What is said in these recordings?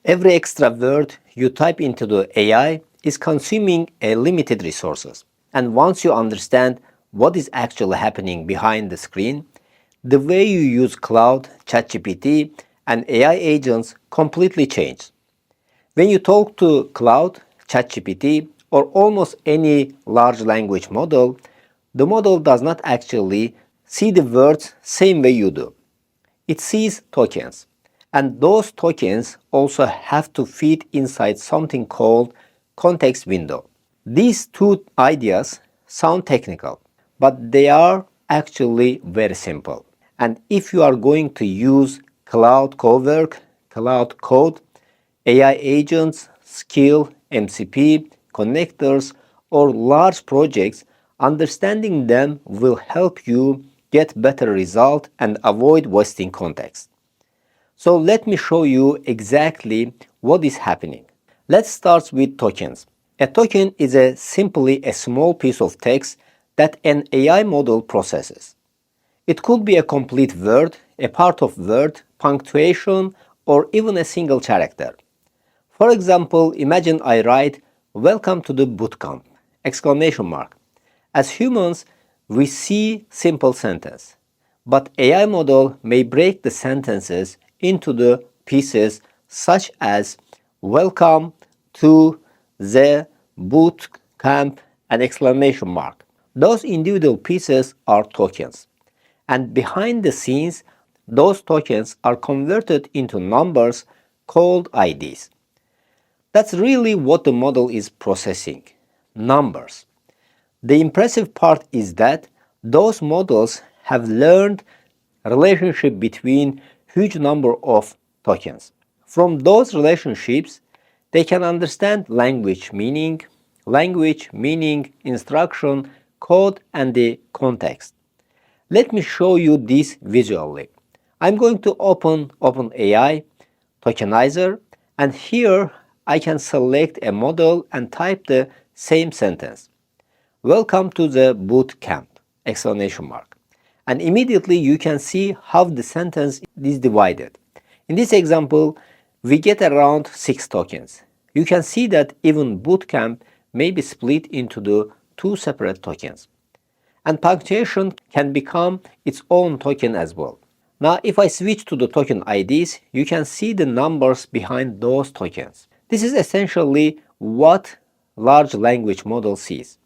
Every extra word you type into the AI is consuming a limited resources. And once you understand what is actually happening behind the screen, the way you use Claude, ChatGPT, and AI agents completely change. When you talk to Claude, ChatGPT, or almost any large language model, the model does not actually see the words same way you do. It sees tokens, and those tokens also have to fit inside something called context window. These two ideas sound technical, but they are actually very simple. And if you are going to use Claude Cowork, Claude Code, AI agents, skill, MCP, connectors, or large projects, understanding them will help you get better result and avoid wasting context. So let me show you exactly what is happening. Let's start with tokens. A token is simply a small piece of text that an AI model processes. It could be a complete word, a part of word, punctuation, or even a single character. For example, imagine I write, "Welcome to the bootcamp!" exclamation mark. As humans, we see simple sentence, but AI model may break the sentences into the pieces such as "Welcome to the boot camp" and exclamation mark. Those individual pieces are tokens. And behind the scenes, those tokens are converted into numbers called IDs. That's really what the model is processing, numbers. The impressive part is that those models have learned relationship between huge number of tokens. From those relationships, they can understand language meaning, instruction, code, and the context. Let me show you this visually. I'm going to open OpenAI tokenizer, and here I can select a model and type the same sentence. "Welcome to the boot camp!" exclamation mark. And immediately you can see how the sentence is divided. In this example, we get around 6 tokens. You can see that even bootcamp may be split into the 2 separate tokens. And punctuation can become its own token as well. Now, if I switch to the token IDs, you can see the numbers behind those tokens. This is essentially what large language model sees.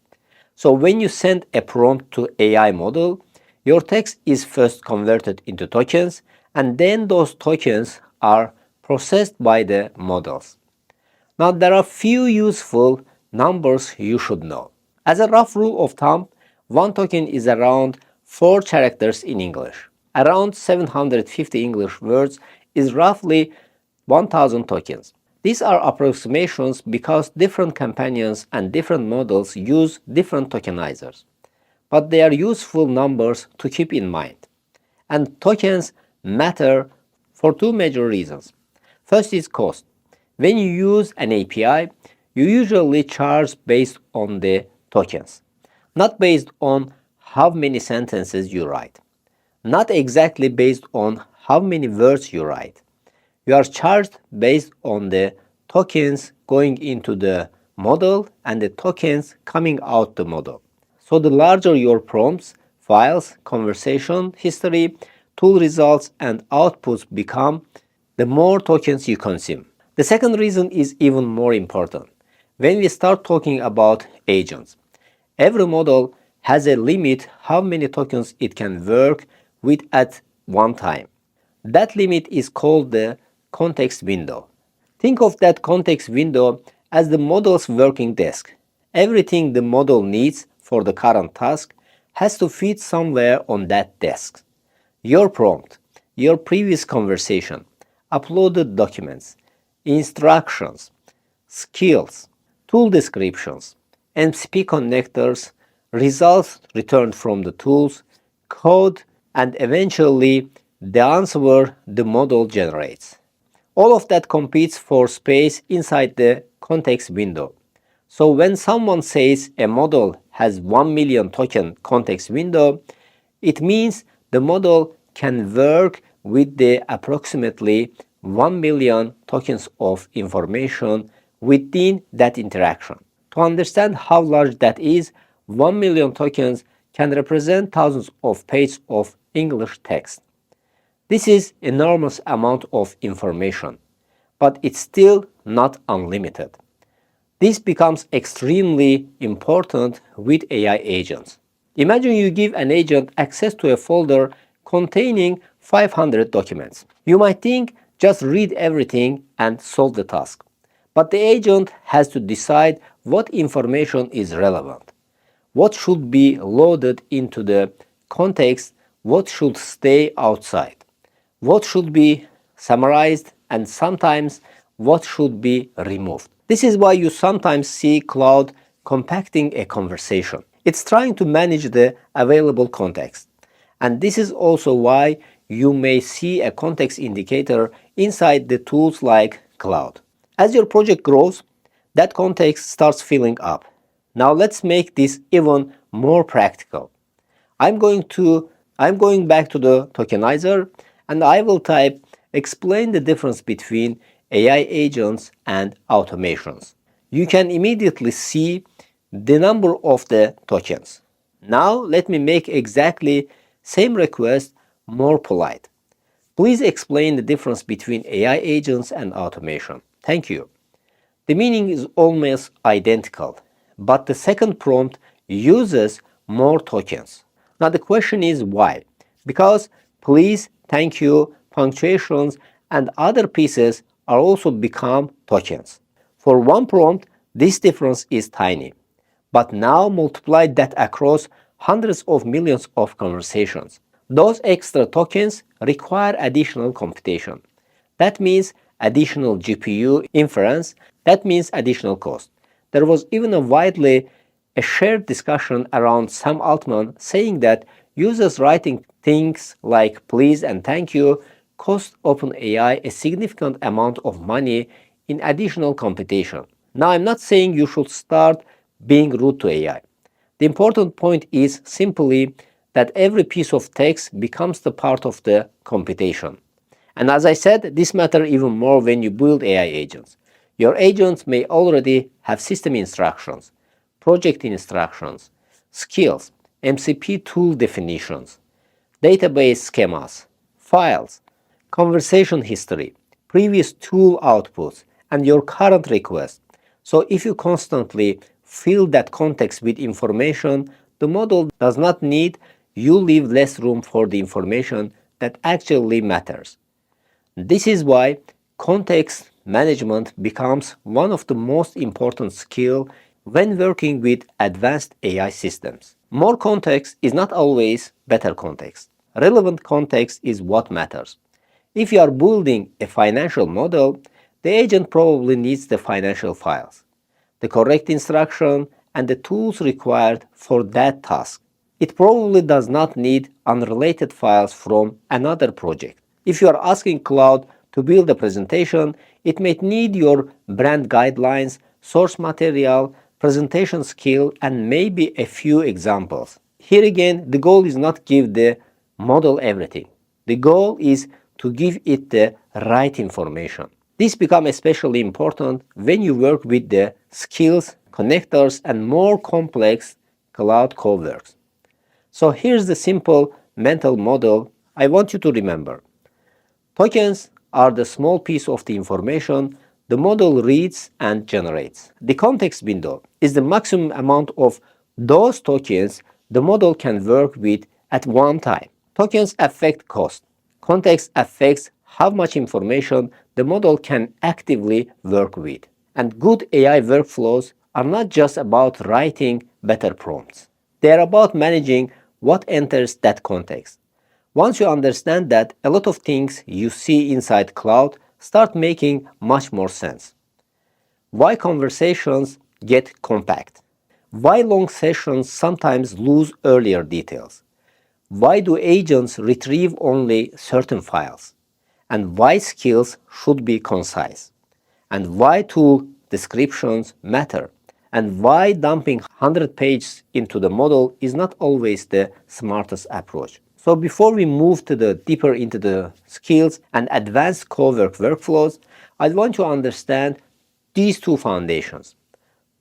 So when you send a prompt to AI model, your text is first converted into tokens, and then those tokens are processed by the models. Now, there are few useful numbers you should know. As a rough rule of thumb, one token is around 4 characters in English. Around 750 English words is roughly 1000 tokens. These are approximations because different companions and different models use different tokenizers. But they are useful numbers to keep in mind. And tokens matter for 2 major reasons. First is cost. When you use an API, you usually charge based on the tokens, not based on how many sentences you write, not exactly based on how many words you write. You are charged based on the tokens going into the model and the tokens coming out the model. So the larger your prompts, files, conversation history, tool results, and outputs become, the more tokens you consume. The second reason is even more important. When we start talking about agents, every model has a limit how many tokens it can work with at one time. That limit is called the context window. Think of that context window as the model's working desk. Everything the model needs for the current task has to fit somewhere on that desk. Your prompt, your previous conversation, uploaded documents, instructions, skills, tool descriptions, MCP connectors, results returned from the tools, code, and eventually the answer the model generates. All of that competes for space inside the context window. So when someone says a model has 1 million token context window, it means the model can work with the approximately 1 million tokens of information within that interaction. To understand how large that is, 1 million tokens can represent thousands of pages of English text. This is an enormous amount of information, but it's still not unlimited. This becomes extremely important with AI agents. Imagine you give an agent access to a folder containing 500 documents. You might think, just read everything and solve the task. But the agent has to decide what information is relevant, what should be loaded into the context, what should stay outside, what should be summarized, and sometimes what should be removed. This is why you sometimes see Claude compacting a conversation. It's trying to manage the available context. And this is also why you may see a context indicator inside the tools like Claude. As your project grows, that context starts filling up. Now let's make this even more practical. I'm going back to the tokenizer, and I will type explain the difference between AI agents and automations. You can immediately see the number of the tokens. Now let me make exactly same request more polite. Please explain the difference between AI agents and automation. Thank you. The meaning is almost identical, but the second prompt uses more tokens. Now the question is why? Because please, thank you, punctuations, and other pieces are also become tokens. For one prompt, this difference is tiny, but now multiply that across hundreds of millions of conversations. Those extra tokens require additional computation. That means additional GPU inference. That means additional cost. There was even a shared discussion around Sam Altman saying that users writing things like please and thank you cost OpenAI a significant amount of money in additional computation. Now, I'm not saying you should start being rude to AI. The important point is simply that every piece of text becomes the part of the computation. And as I said, this matters even more when you build AI agents. Your agents may already have system instructions, project instructions, skills, MCP tool definitions, database schemas, files, conversation history, previous tool outputs, and your current request. So if you constantly fill that context with information, the model does not need, you leave less room for the information that actually matters. This is why context management becomes one of the most important skills when working with advanced AI systems. More context is not always better context. Relevant context is what matters. If you are building a financial model, the agent probably needs the financial files, the correct instruction, and the tools required for that task. It probably does not need unrelated files from another project. If you are asking Claude to build a presentation, it may need your brand guidelines, source material, presentation skill, and maybe a few examples. Here again, the goal is not give the model everything. The goal is to give it the right information. This becomes especially important when you work with the skills, connectors, and more complex Claude Coworks. So here's the simple mental model I want you to remember. Tokens are the small piece of the information the model reads and generates. The context window is the maximum amount of those tokens the model can work with at one time. Tokens affect cost. Context affects how much information the model can actively work with. And good AI workflows are not just about writing better prompts. They are about managing what enters that context. Once you understand that, a lot of things you see inside Claude start making much more sense. Why conversations get compact? Why long sessions sometimes lose earlier details? Why do agents retrieve only certain files? And why skills should be concise? And why tool descriptions matter? And why dumping 100 pages into the model is not always the smartest approach. So before we move to the deeper into the skills and advanced Cowork workflows, I want to understand these two foundations,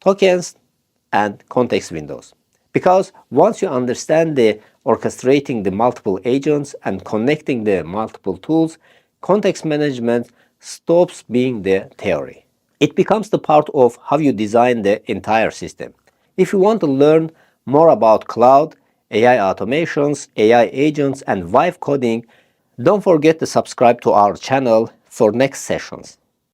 tokens and context windows. Because once you understand the orchestrating the multiple agents and connecting the multiple tools, context management stops being the theory. It becomes the part of how you design the entire system. If you want to learn more about cloud, AI automations, AI agents, and vibe coding, don't forget to subscribe to our channel for next sessions.